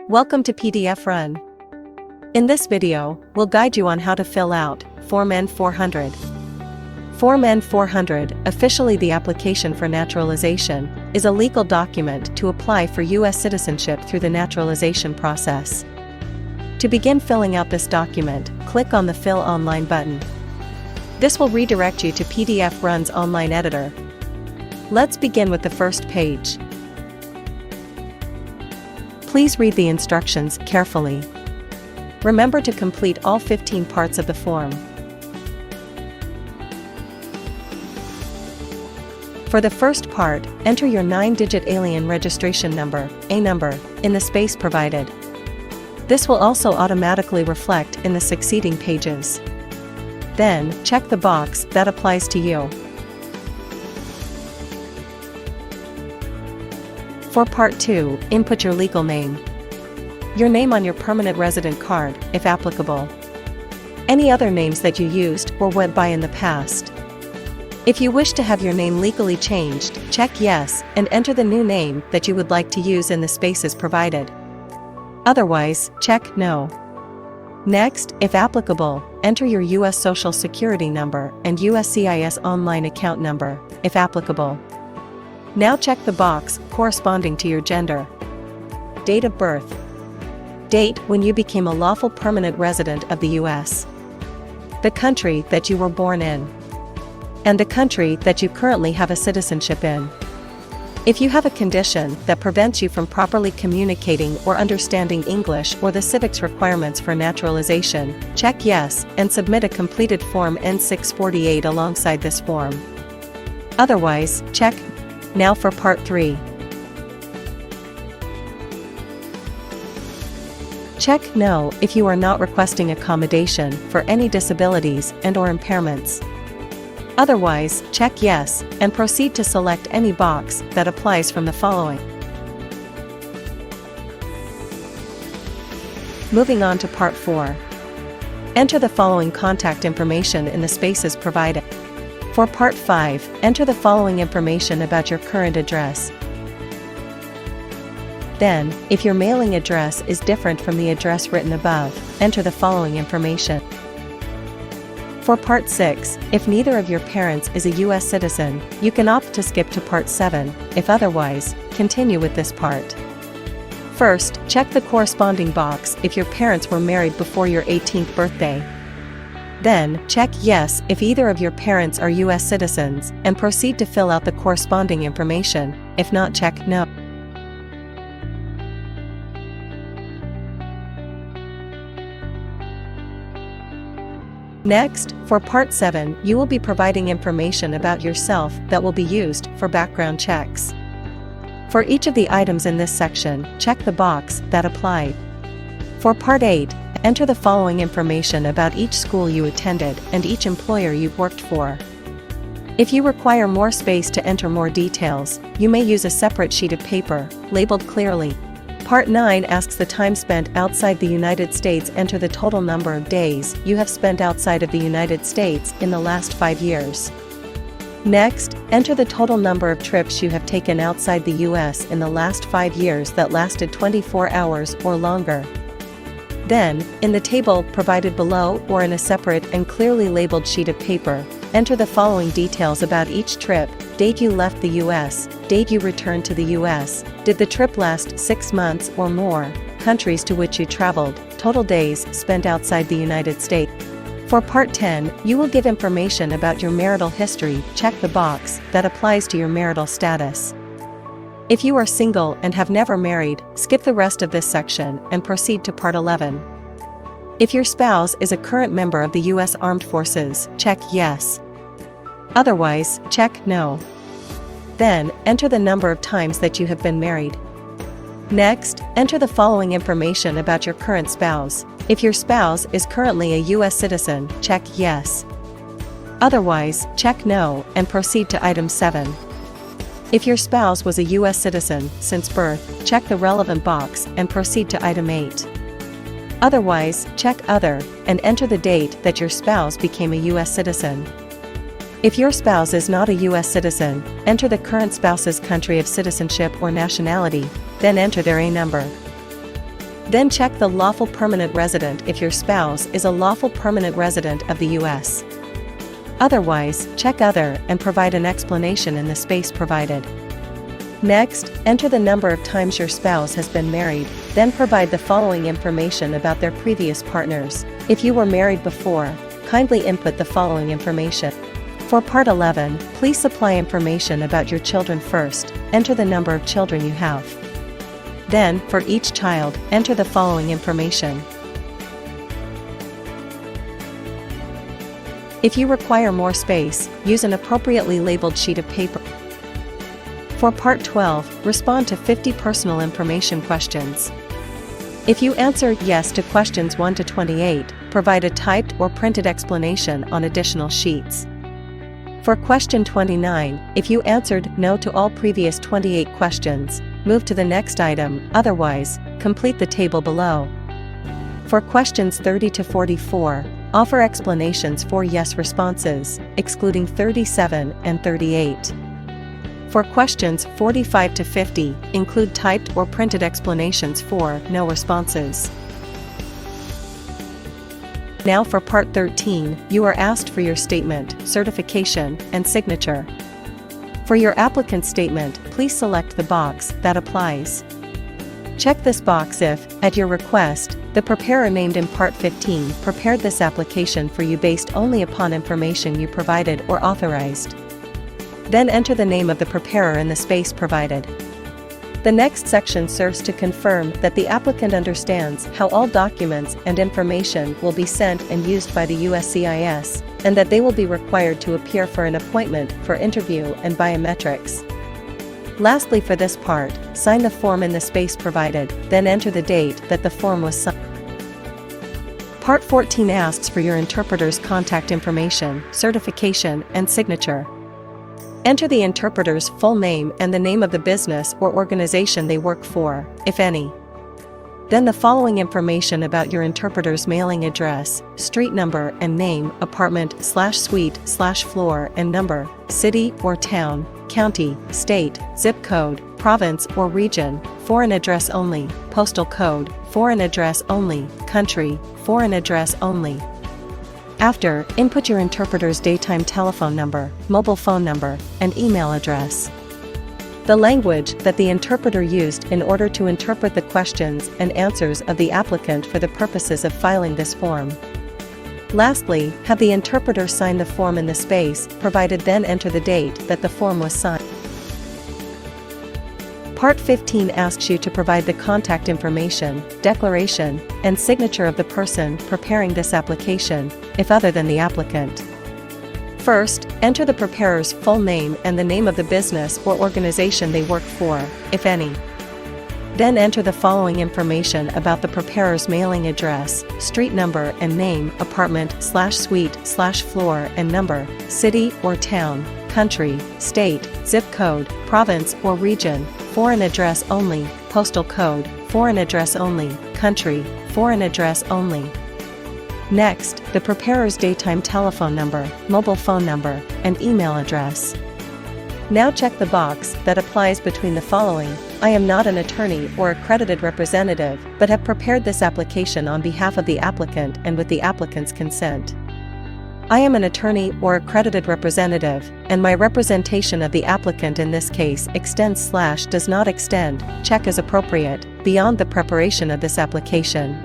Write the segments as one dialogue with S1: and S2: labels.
S1: Welcome to PDFRun. In this video, we'll guide you on how to fill out Form N-400. Form N-400, officially the application for naturalization, is a legal document to apply for U.S. citizenship through the naturalization process. To begin filling out this document, click on the Fill Online button. This will redirect you to PDFRun's online editor. Let's begin with the first page. Please read the instructions carefully. Remember to complete all 15 parts of the form. For the first part, enter your 9-digit alien registration number, A number, in the space provided. This will also automatically reflect in the succeeding pages. Then, check the box that applies to you. For Part 2, input your legal name. Your name on your permanent resident card, if applicable. Any other names that you used or went by in the past. If you wish to have your name legally changed, check Yes and enter the new name that you would like to use in the spaces provided. Otherwise, check No. Next, if applicable, enter your U.S. Social Security number and USCIS online account number, if applicable. Now check the box corresponding to your gender. Date of birth. Date when you became a lawful permanent resident of the U.S. The country that you were born in. And the country that you currently have a citizenship in. If you have a condition that prevents you from properly communicating or understanding English or the civics requirements for naturalization, check Yes and submit a completed Form N-648 alongside this form. Otherwise, check No. Now for Part 3. Check No if you are not requesting accommodation for any disabilities and/or impairments. Otherwise, check Yes and proceed to select any box that applies from the following. Moving on to Part 4. Enter the following contact information in the spaces provided. For Part 5, enter the following information about your current address. Then, if your mailing address is different from the address written above, enter the following information. For Part 6, if neither of your parents is a U.S. citizen, you can opt to skip to Part 7, if otherwise, continue with this part. First, check the corresponding box if your parents were married before your 18th birthday. Then, check Yes if either of your parents are U.S. citizens, and proceed to fill out the corresponding information, if not, check No. Next, for Part 7, you will be providing information about yourself that will be used for background checks. For each of the items in this section, check the box that applied. For Part 8, enter the following information about each school you attended and each employer you've worked for. If you require more space to enter more details, you may use a separate sheet of paper, labeled clearly. Part 9 asks the time spent outside the United States. Enter the total number of days you have spent outside of the United States in the last 5 years. Next, enter the total number of trips you have taken outside the U.S. in the last 5 years that lasted 24 hours or longer. Then, in the table provided below or in a separate and clearly labeled sheet of paper, enter the following details about each trip: date you left the U.S., date you returned to the U.S., did the trip last 6 months or more, countries to which you traveled, total days spent outside the United States. For Part 10, you will give information about your marital history. Check the box that applies to your marital status. If you are single and have never married, skip the rest of this section and proceed to Part 11. If your spouse is a current member of the U.S. Armed Forces, check Yes. Otherwise, check No. Then, enter the number of times that you have been married. Next, enter the following information about your current spouse. If your spouse is currently a U.S. citizen, check Yes. Otherwise, check No and proceed to Item 7. If your spouse was a U.S. citizen since birth, check the relevant box and proceed to Item 8. Otherwise, check Other and enter the date that your spouse became a U.S. citizen. If your spouse is not a U.S. citizen, enter the current spouse's country of citizenship or nationality, then enter their A number. Then check the lawful permanent resident if your spouse is a lawful permanent resident of the U.S. Otherwise, check Other and provide an explanation in the space provided. Next, enter the number of times your spouse has been married, then provide the following information about their previous partners. If you were married before, kindly input the following information. For Part 11, please supply information about your children first, enter the number of children you have. Then, for each child, enter the following information. If you require more space, use an appropriately labeled sheet of paper. For Part 12, respond to 50 personal information questions. If you answer yes to questions 1 to 28, provide a typed or printed explanation on additional sheets. For question 29, if you answered no to all previous 28 questions, move to the next item, otherwise, complete the table below. For questions 30 to 44, offer explanations for yes responses, excluding 37 and 38. For questions 45 to 50, include typed or printed explanations for no responses. Now for Part 13, you are asked for your statement, certification, and signature. For your applicant statement, please select the box that applies. Check this box if, at your request, the preparer named in Part 15 prepared this application for you based only upon information you provided or authorized. Then enter the name of the preparer in the space provided. The next section serves to confirm that the applicant understands how all documents and information will be sent and used by the USCIS, and that they will be required to appear for an appointment for interview and biometrics. Lastly, for this part, sign the form in the space provided, then enter the date that the form was signed. Part 14 asks for your interpreter's contact information, certification, and signature. Enter the interpreter's full name and the name of the business or organization they work for, if any. Then the following information about your interpreter's mailing address, street number and name, apartment/suite/floor and number, city or town, county, state, zip code, province or region, foreign address only, postal code, foreign address only, country, foreign address only. After, input your interpreter's daytime telephone number, mobile phone number, and email address. The language that the interpreter used in order to interpret the questions and answers of the applicant for the purposes of filing this form. Lastly, have the interpreter sign the form in the space provided, then enter the date that the form was signed. Part 15 asks you to provide the contact information, declaration, and signature of the person preparing this application, if other than the applicant. First, enter the preparer's full name and the name of the business or organization they work for, if any. Then enter the following information about the preparer's mailing address, street number and name, apartment/suite/floor and number, city or town, country, state, zip code, province or region, foreign address only, postal code, foreign address only, country, foreign address only. Next, the preparer's daytime telephone number, mobile phone number, and email address. Now check the box that applies between the following. I am not an attorney or accredited representative, but have prepared this application on behalf of the applicant and with the applicant's consent. I am an attorney or accredited representative, and my representation of the applicant in this case extends/does not extend, check as appropriate, beyond the preparation of this application.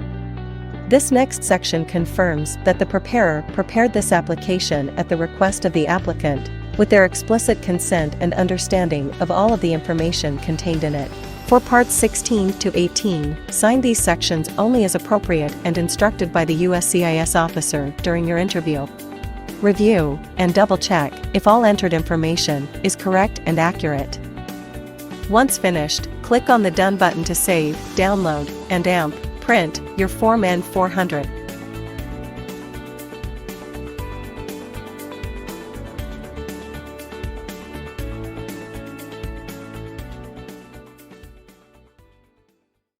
S1: This next section confirms that the preparer prepared this application at the request of the applicant, with their explicit consent and understanding of all of the information contained in it. For parts 16 to 18, sign these sections only as appropriate and instructed by the USCIS officer during your interview. Review and double-check if all entered information is correct and accurate. Once finished, click on the Done button to save, download, and print your Form N-400.